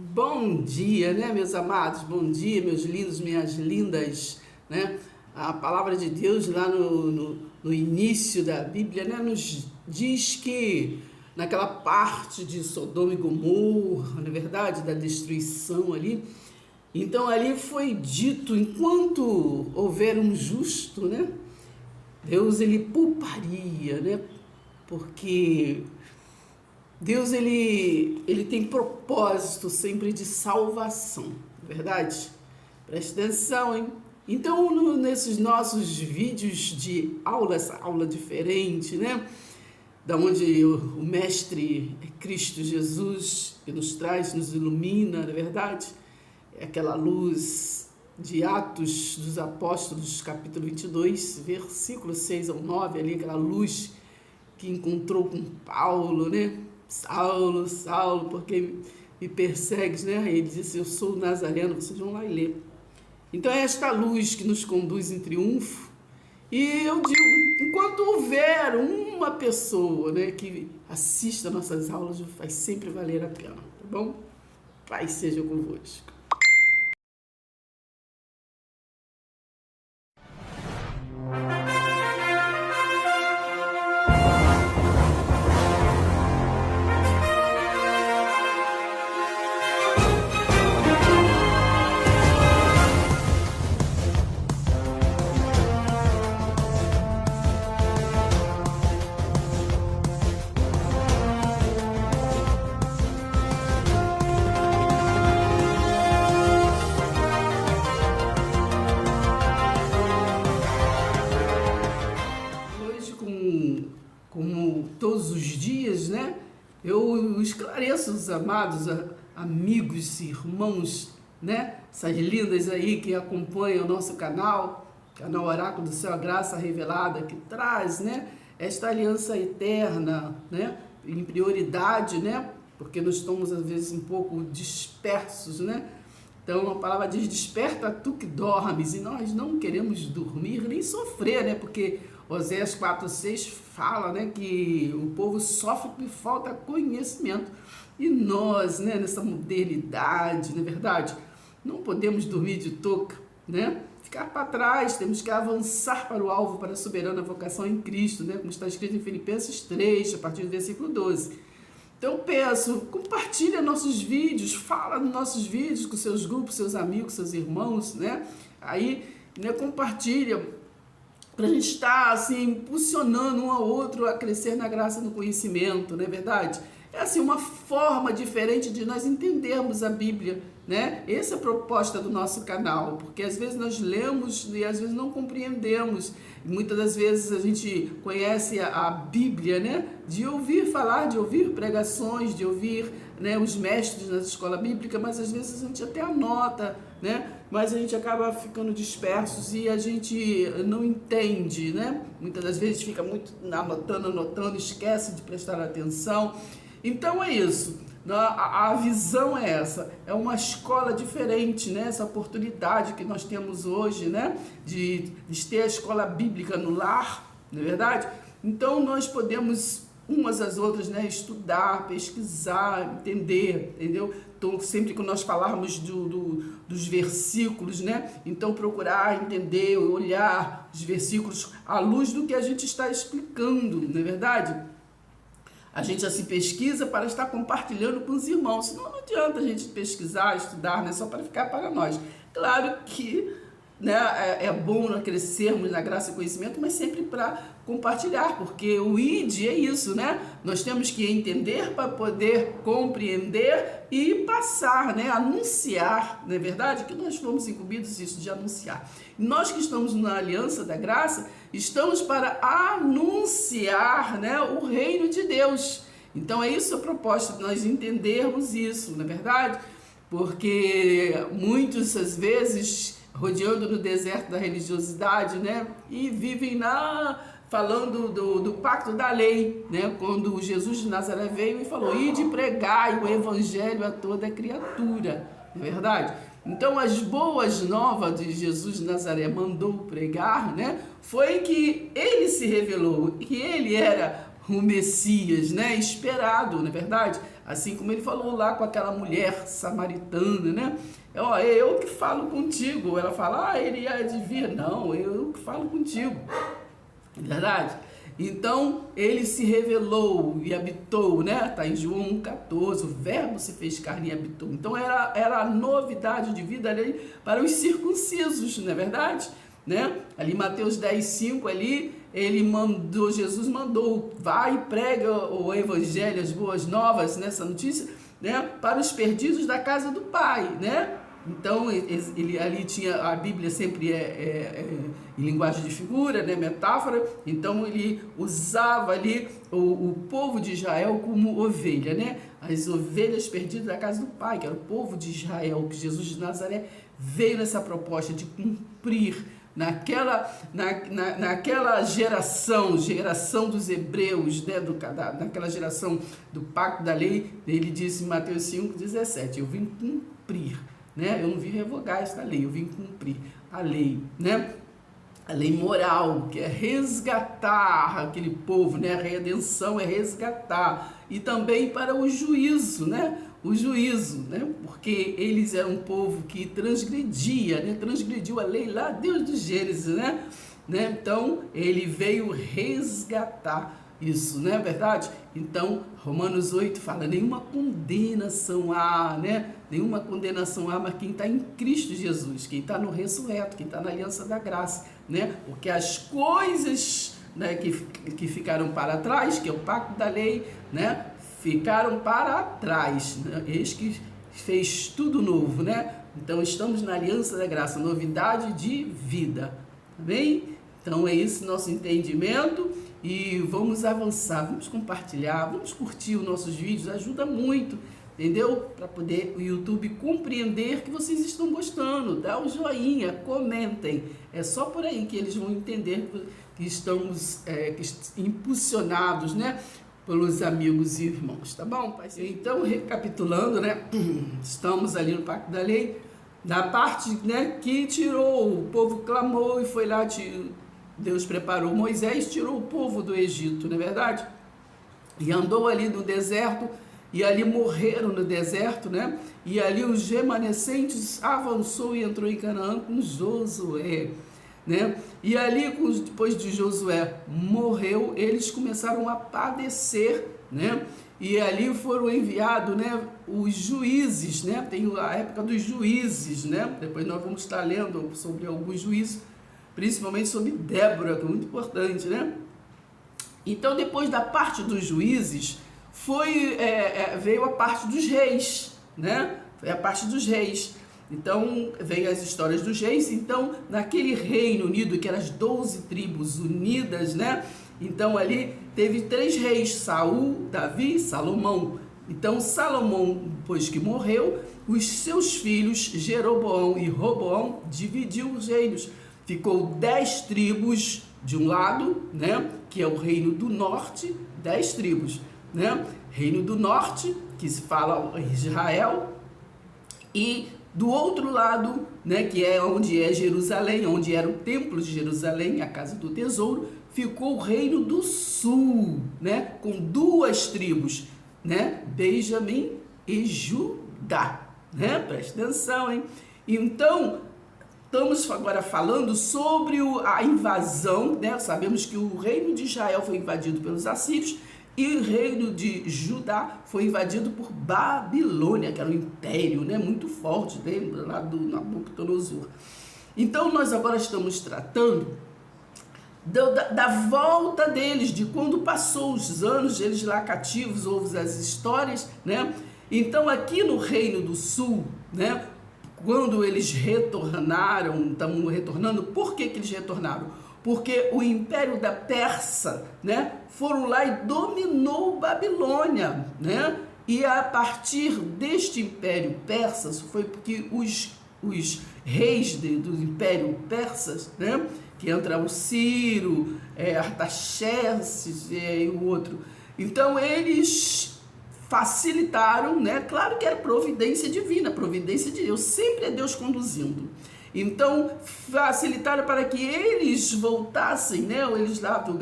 Bom dia, né, meus amados? Bom dia, meus lindos, minhas lindas, né? A palavra de Deus lá no início da Bíblia, né, nos diz que naquela parte de Sodoma e Gomorra, na verdade, da destruição ali, então ali foi dito, enquanto houver um justo, né, Deus ele pouparia, né, porque Deus ele tem propósito sempre de salvação, não é verdade? Preste atenção, hein? Então, nesses nossos vídeos de aula, essa aula diferente, né? Da onde o Mestre é Cristo Jesus, que nos traz, nos ilumina, não é verdade? É aquela luz de Atos dos Apóstolos, capítulo 22, versículo 6 ao 9, ali, aquela luz que encontrou com Paulo, né? Saulo, Saulo, porque me persegues, né? Ele disse, eu sou Nazareno, vocês vão lá e ler. Então é esta luz que nos conduz em triunfo. E eu digo, enquanto houver uma pessoa, né, que assista nossas aulas, vai sempre valer a pena, tá bom? Paz seja convosco. Como todos os dias, né? Eu esclareço os amados amigos, irmãos, né? Essas lindas aí que acompanham o nosso canal Oráculo do Céu, a Graça Revelada, que traz, né? Esta aliança eterna, né? Em prioridade, né? Porque nós estamos às vezes um pouco dispersos, né? Então a palavra diz, desperta tu que dormes, e nós não queremos dormir nem sofrer, né? Porque Oséias 4,6 fala, né, que o povo sofre porque falta conhecimento. E nós, né, nessa modernidade, não é verdade? Não podemos dormir de touca, né? Ficar para trás, temos que avançar para o alvo, para a soberana vocação em Cristo, né? Como está escrito em Filipenses 3, a partir do versículo 12. Então eu peço, compartilha nossos vídeos, fala nos nossos vídeos com seus grupos, seus amigos, seus irmãos, né? Aí, né, compartilha para a gente estar assim, impulsionando um ao outro a crescer na graça do conhecimento, não é verdade? É assim, uma forma diferente de nós entendermos a Bíblia, né? Essa é a proposta do nosso canal, porque às vezes nós lemos e às vezes não compreendemos. Muitas das vezes a gente conhece a Bíblia, né? De ouvir falar, de ouvir pregações, de ouvir, né, os mestres na escola bíblica, mas às vezes a gente até anota, né? Mas a gente acaba ficando dispersos e a gente não entende, né? Muitas das vezes fica muito anotando, esquece de prestar atenção. Então é isso, a visão é essa, é uma escola diferente, né? Essa oportunidade que nós temos hoje, né? De ter a escola bíblica no lar, não é verdade? Então nós podemos umas às outras, né, estudar, pesquisar, entender, entendeu? Então, sempre que nós falarmos dos versículos, né, então procurar entender, olhar os versículos à luz do que a gente está explicando, não é verdade? A gente assim pesquisa para estar compartilhando com os irmãos, senão não adianta a gente pesquisar, estudar, né, só para ficar para nós. Claro que, né, é bom nós crescermos na graça e conhecimento, mas sempre para compartilhar, porque o ID é isso, né? Nós temos que entender para poder compreender e passar, né? Anunciar, não é verdade? Que nós fomos incumbidos isso de anunciar. Nós que estamos na aliança da graça, estamos para anunciar, né, o reino de Deus. Então é isso a proposta, de nós entendermos isso, não é verdade? Porque muitos, às vezes, rodeando no deserto da religiosidade, né? E vivem falando do pacto da lei, né? Quando Jesus de Nazaré veio e falou, ide pregai o evangelho a toda criatura, não é verdade? Então as boas novas de Jesus de Nazaré mandou pregar, né? Foi que ele se revelou, que ele era o Messias, né? Esperado, não é verdade? Assim como ele falou lá com aquela mulher samaritana, né? Ó, é eu que falo contigo. Ela fala, ele há de vir. Não, eu que falo contigo. Verdade? Então, ele se revelou e habitou, né? Está em João 1,14, o verbo se fez carne e habitou. Então, era a novidade de vida ali para os circuncisos, não é verdade? Né? Ali, Mateus 10,5, ali, Jesus mandou, vai e prega o evangelho, as boas novas, nessa notícia, né? Para os perdidos da casa do Pai, né? Então, ele ali tinha, a Bíblia sempre em linguagem de figura, né, metáfora, então ele usava ali o povo de Israel como ovelha, né? As ovelhas perdidas da casa do Pai, que era o povo de Israel, que Jesus de Nazaré veio nessa proposta de cumprir naquela geração dos hebreus, né, naquela geração do pacto da lei. Ele disse em Mateus 5,17, eu vim cumprir. Né? Eu não vim revogar essa lei, eu vim cumprir a lei, né? A lei moral, que é resgatar aquele povo, né? A redenção é resgatar. E também para o juízo, né? O juízo, né? Porque eles eram um povo que transgredia, né? Transgrediu a lei lá, Deus do Gênesis, né? Então, ele veio resgatar isso, não é verdade? Então, Romanos 8 fala, nenhuma condenação há, né? Nenhuma condenação há, mas quem está em Cristo Jesus, quem está no ressurreto, quem está na aliança da graça, né? Porque as coisas, né, que ficaram para trás, que é o pacto da lei, né? Ficaram para trás, né? Eis que fez tudo novo, né? Então, estamos na aliança da graça, novidade de vida, tá bem? Então, é esse nosso entendimento. E vamos avançar, vamos compartilhar, vamos curtir os nossos vídeos, ajuda muito, entendeu? Para poder o YouTube compreender que vocês estão gostando, dá o joinha, comentem, é só por aí que eles vão entender que estamos impulsionados, né, pelos amigos e irmãos, tá bom, pai? Então, recapitulando, né, estamos ali no Pacto da Lei, na parte, né, que tirou, o povo clamou e foi lá, Deus preparou Moisés, tirou o povo do Egito, não é verdade? E andou ali no deserto, e ali morreram no deserto, né? E ali os remanescentes avançou e entrou em Canaã com Josué, né? E ali, depois de Josué morreu, eles começaram a padecer, né? E ali foram enviados, né, os juízes, né? Tem a época dos juízes, né? Depois nós vamos estar lendo sobre alguns juízes, principalmente sobre Débora, que é muito importante, né? Então, depois da parte dos juízes, veio a parte dos reis, né? Foi a parte dos reis. Então, veio as histórias dos reis. Então, naquele reino unido, que eram as 12 tribos unidas, né? Então, ali teve 3 reis, Saul, Davi e Salomão. Então, Salomão, depois que morreu, os seus filhos, Jeroboão e Roboão, dividiu os reinos. Ficou 10 tribos de um lado, né, que é o reino do norte, 10 tribos, né? Reino do norte, que se fala Israel, e do outro lado, né, que é onde é Jerusalém, onde era o templo de Jerusalém, a casa do tesouro, ficou o reino do sul, né, com 2 tribos, né, Benjamim e Judá, né? Presta atenção, hein? Então, estamos agora falando sobre a invasão, né? Sabemos que o reino de Israel foi invadido pelos assírios e o reino de Judá foi invadido por Babilônia, que era um império, né, muito forte, lembra lá do Nabucodonosor. Então, nós agora estamos tratando da volta deles, de quando passou os anos, eles lá cativos, houve as histórias, né? Então, aqui no Reino do Sul, né, quando eles retornaram, estão retornando, por que eles retornaram? Porque o Império da Pérsia, né, foram lá e dominou Babilônia, né? E a partir deste Império Persa, foi porque os reis do Império Persa, né, que entra o Ciro, Artaxerxes e o outro, então eles facilitaram, né? Claro que era providência divina, providência de Deus, sempre é Deus conduzindo. Então, facilitaram para que eles voltassem, né? Eles lá do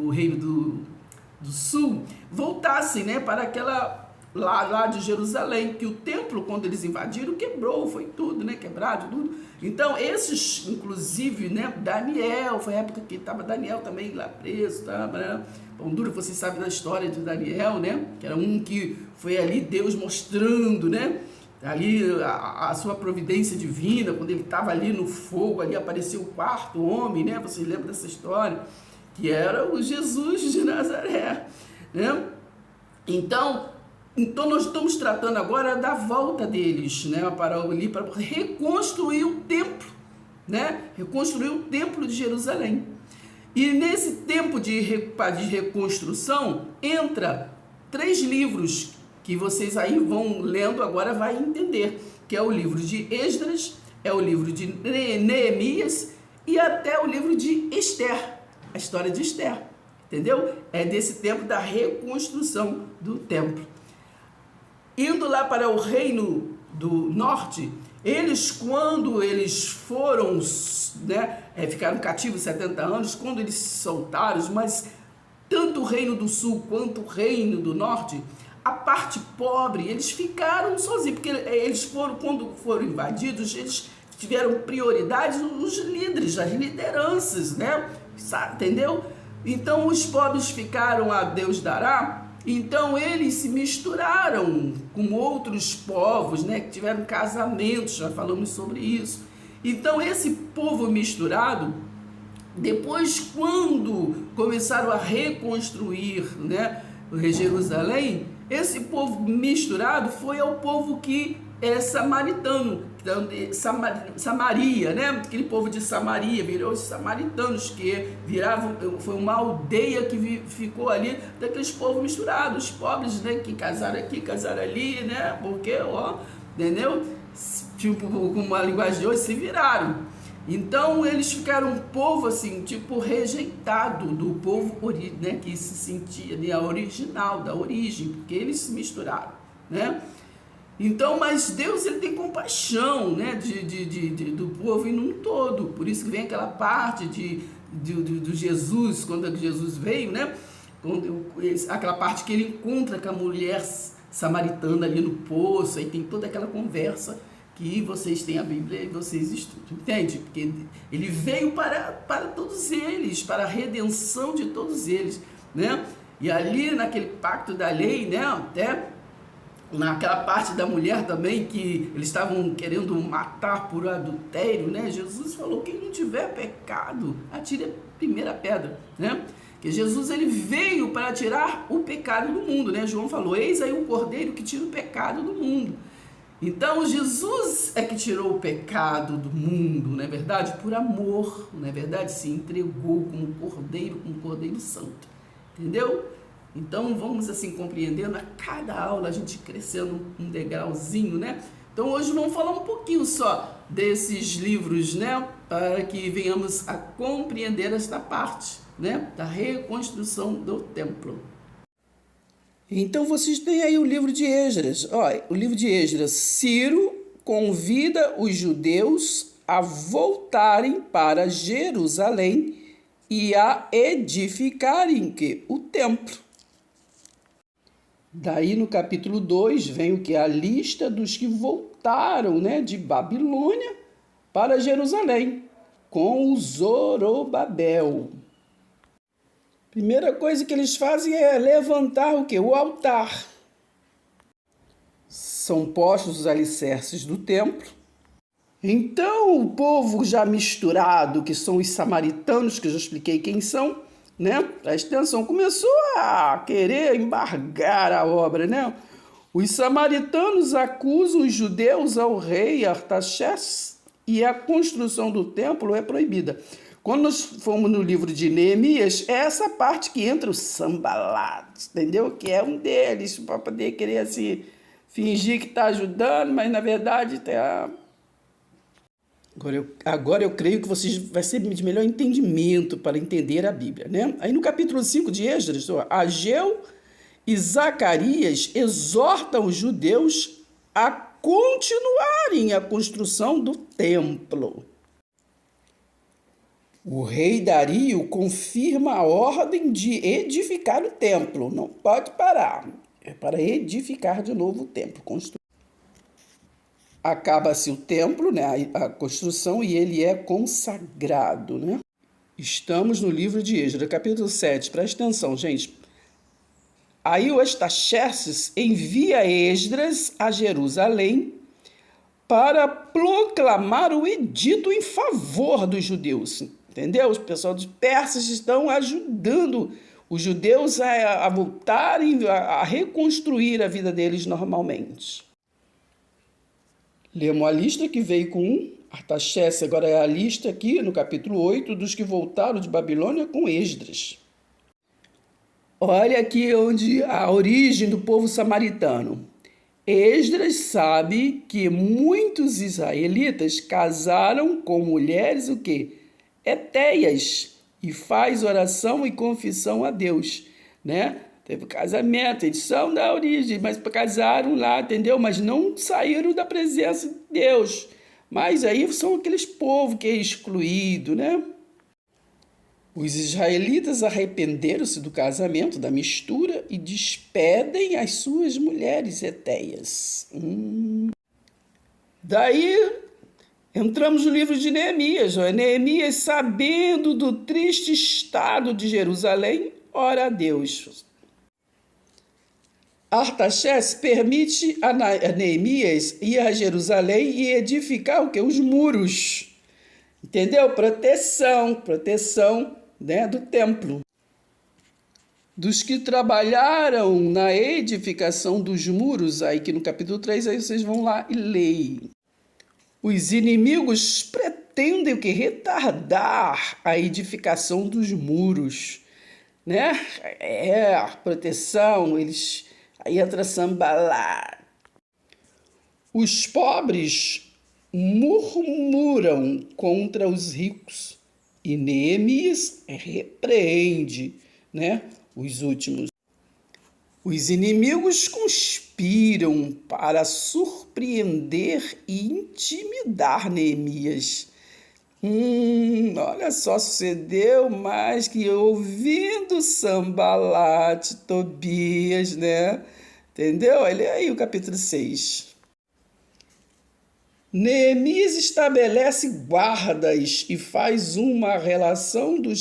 reino do sul voltassem, né, para aquela lá de Jerusalém, que o templo, quando eles invadiram, quebrou, foi tudo, né, quebrado, tudo. Então, esses, inclusive, né, Daniel, foi a época que estava Daniel também lá preso, né? Pão duro, vocês sabem da história de Daniel, né, que era um que foi ali Deus mostrando, né, ali a sua providência divina, quando ele estava ali no fogo, ali apareceu o quarto homem, né, vocês lembram dessa história, que era o Jesus de Nazaré, né? Então nós estamos tratando agora da volta deles, né, para reconstruir o templo, né, reconstruir o templo de Jerusalém. E nesse tempo de reconstrução entra 3 livros que vocês aí vão lendo agora, vai entender, que é o livro de Esdras, é o livro de Neemias e até o livro de Esther, a história de Esther, entendeu? É desse tempo da reconstrução do templo. Indo lá para o reino do norte, eles, quando eles foram, né, ficaram cativos 70 anos, quando eles se soltaram, mas tanto o reino do sul quanto o reino do norte, a parte pobre, eles ficaram sozinhos, porque eles foram, quando foram invadidos, eles tiveram prioridade os líderes, as lideranças, né? Entendeu? Então os pobres ficaram a Deus dará. Então eles se misturaram com outros povos, né, que tiveram casamentos, já falamos sobre isso. Então esse povo misturado, depois quando começaram a reconstruir, né, Jerusalém, esse povo misturado foi ao povo que é samaritano, Samaria, né? Aquele povo de Samaria virou os samaritanos, que viravam, foi uma aldeia que ficou ali daqueles povos misturados, os pobres, né, que casaram aqui, casaram ali, né? Porque, ó, entendeu? Tipo, com uma linguagem de hoje, se viraram. Então eles ficaram um povo assim, tipo, rejeitado do povo, né, que se sentia, né, a original, da origem, porque eles se misturaram, né? Então, mas Deus, ele tem compaixão, né, do povo em um todo. Por isso que vem aquela parte do Jesus, quando Jesus veio, né, aquela parte que ele encontra com a mulher samaritana ali no poço, aí tem toda aquela conversa que vocês têm a Bíblia e vocês estudam, entende? Porque ele veio para todos eles, para a redenção de todos eles, né? E ali naquele pacto da lei, né, até naquela parte da mulher também, que eles estavam querendo matar por adultério, né? Jesus falou, quem não tiver pecado, atire a primeira pedra, né? Que Jesus, ele veio para tirar o pecado do mundo, né? João falou, eis aí o cordeiro que tira o pecado do mundo. Então Jesus é que tirou o pecado do mundo, não é verdade? Por amor, não é verdade? Se entregou como cordeiro santo, entendeu? Então vamos assim compreendendo a cada aula, a gente crescendo um degrauzinho, né? Então hoje vamos falar um pouquinho só desses livros, né? Para que venhamos a compreender esta parte, né? Da reconstrução do templo. Então vocês têm aí o livro de Esdras. Olha, o livro de Esdras, Ciro convida os judeus a voltarem para Jerusalém e a edificarem o templo. Daí no capítulo 2 vem o que? A lista dos que voltaram, né, de Babilônia para Jerusalém, com o Zorobabel. Primeira coisa que eles fazem é levantar o quê? O altar. São postos os alicerces do templo. Então o povo já misturado, que são os samaritanos, que eu já expliquei quem são, né? Presta atenção, começou a querer embargar a obra, né? Os samaritanos acusam os judeus ao rei Artaxerxes e a construção do templo é proibida. Quando nós fomos no livro de Neemias, é essa parte que entra o Sanbalat, entendeu? Que é um deles, para poder querer assim, fingir que está ajudando, mas na verdade está... Agora eu creio que vocês vai ser de melhor entendimento para entender a Bíblia, né? Aí no capítulo 5 de Esdras, Ageu e Zacarias exortam os judeus a continuarem a construção do templo. O rei Dario confirma a ordem de edificar o templo. Não pode parar. É para edificar de novo o templo. Acaba-se o templo, né, a construção, e ele é consagrado, né? Estamos no livro de Êxodo, capítulo 7. Presta atenção, gente. Aí o Artaxerxes envia Esdras a Jerusalém para proclamar o edito em favor dos judeus. Entendeu? Os pessoal dos persas estão ajudando os judeus a voltarem, a reconstruir a vida deles normalmente. Lemos a lista que veio com Artaxerxes, agora é a lista aqui no capítulo 8 dos que voltaram de Babilônia com Esdras. Olha aqui onde a origem do povo samaritano. Esdras sabe que muitos israelitas casaram com mulheres o quê? Etéias, e faz oração e confissão a Deus, né? Teve casamento, eles são da origem, mas casaram lá, entendeu? Mas não saíram da presença de Deus. Mas aí são aqueles povos que é excluído, né? Os israelitas arrependeram-se do casamento, da mistura, e despedem as suas mulheres etéias. Daí entramos no livro de Neemias. Neemias, sabendo do triste estado de Jerusalém, ora a Deus. Artaxerxes permite a Neemias ir a Jerusalém e edificar o quê? Os muros. Entendeu? Proteção, né, do templo. Dos que trabalharam na edificação dos muros, aí que no capítulo 3, aí vocês vão lá e leem. Os inimigos pretendem o quê? Retardar a edificação dos muros, né? Proteção, eles... Aí entra Sambalat. Os pobres murmuram contra os ricos e Neemias repreende, né, os últimos. Os inimigos conspiram para surpreender e intimidar Neemias. Olha só, sucedeu mais que ouvindo Sambalat, Tobias, né? Entendeu? Olha aí o capítulo 6. Neemias estabelece guardas e faz uma relação do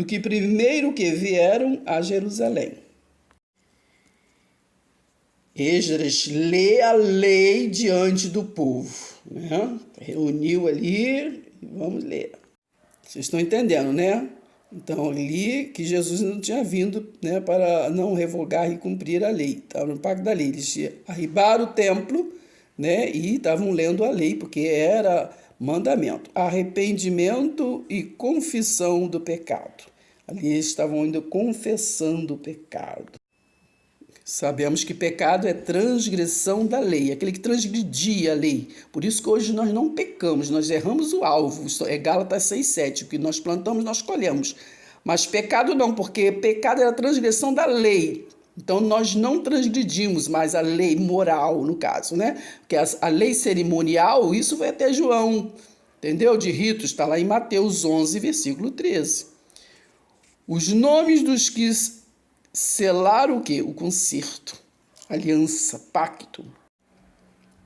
que primeiro que vieram a Jerusalém. Esdras lê a lei diante do povo, né? Reuniu ali, vamos ler. Vocês estão entendendo, né? Então, ali que Jesus não tinha vindo, né, para não revogar e cumprir a lei. Estava no pacto da lei. Eles arribaram o templo, né, e estavam lendo a lei, porque era mandamento. Arrependimento e confissão do pecado. Ali eles estavam ainda confessando o pecado. Sabemos que pecado é transgressão da lei, aquele que transgredia a lei. Por isso que hoje nós não pecamos, nós erramos o alvo. Isso é Gálatas 6,7. O que nós plantamos, nós colhemos. Mas pecado não, porque pecado é a transgressão da lei. Então nós não transgredimos mais a lei moral, no caso, né? Porque a lei cerimonial, isso vai até João, entendeu? De ritos, está lá em Mateus 11, versículo 13. Os nomes dos que selaram o quê? O concerto, aliança, pacto.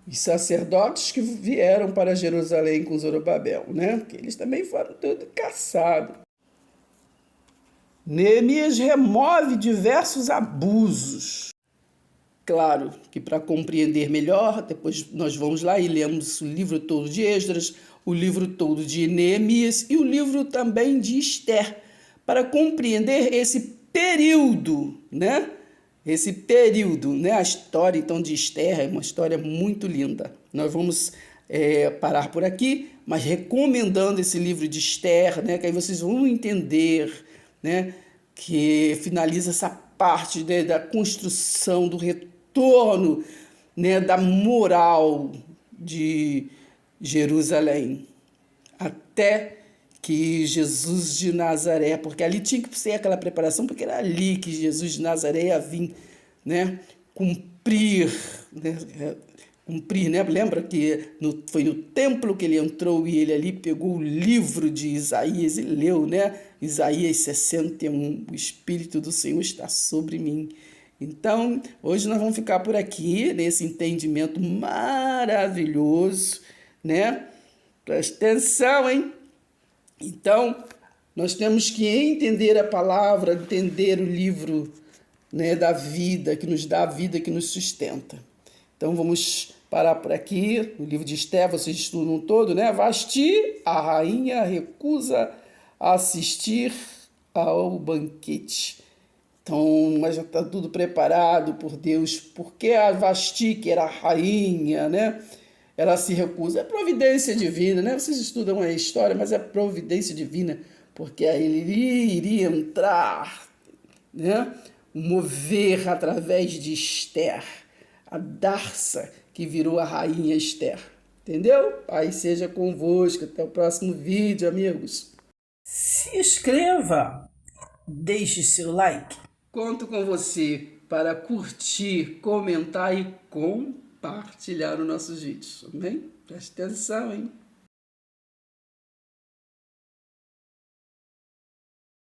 Os sacerdotes que vieram para Jerusalém com Zorobabel, né? Porque eles também foram todos caçados. Neemias remove diversos abusos. Claro que para compreender melhor, depois nós vamos lá e lemos o livro todo de Esdras, o livro todo de Neemias e o livro também de Esther, para compreender esse período, né? Esse período, né? A história, então, de Esther é uma história muito linda. Nós vamos parar por aqui, mas recomendando esse livro de Esther, né? Que aí vocês vão entender, né? Que finaliza essa parte, né, da construção, do retorno, né, da moral de Jerusalém. Até que Jesus de Nazaré, porque ali tinha que ser aquela preparação, porque era ali que Jesus de Nazaré ia vir, né, cumprir, né, cumprir, né? Lembra que foi no templo que ele entrou e ele ali pegou o livro de Isaías e leu, né? Isaías 61, o Espírito do Senhor está sobre mim. Então, hoje nós vamos ficar por aqui, nesse entendimento maravilhoso, né? Presta atenção, hein? Então, nós temos que entender a palavra, entender o livro, né, da vida, que nos dá a vida, que nos sustenta. Então, vamos parar por aqui. No livro de Esther, vocês estudam todo, né? Vasti, a rainha, recusa assistir ao banquete. Então, mas já está tudo preparado por Deus. Porque a Vasti, que era a rainha, né? Ela se recusa. É providência divina, né? Vocês estudam a história, mas é providência divina, porque aí ele iria entrar, né? Mover através de Esther, a Darsa, que virou a rainha Esther. Entendeu? Pai seja convosco. Até o próximo vídeo, amigos. Se inscreva, deixe seu like. Conto com você para curtir, comentar e compartilhar os nossos vídeos. Amém? Preste atenção, hein?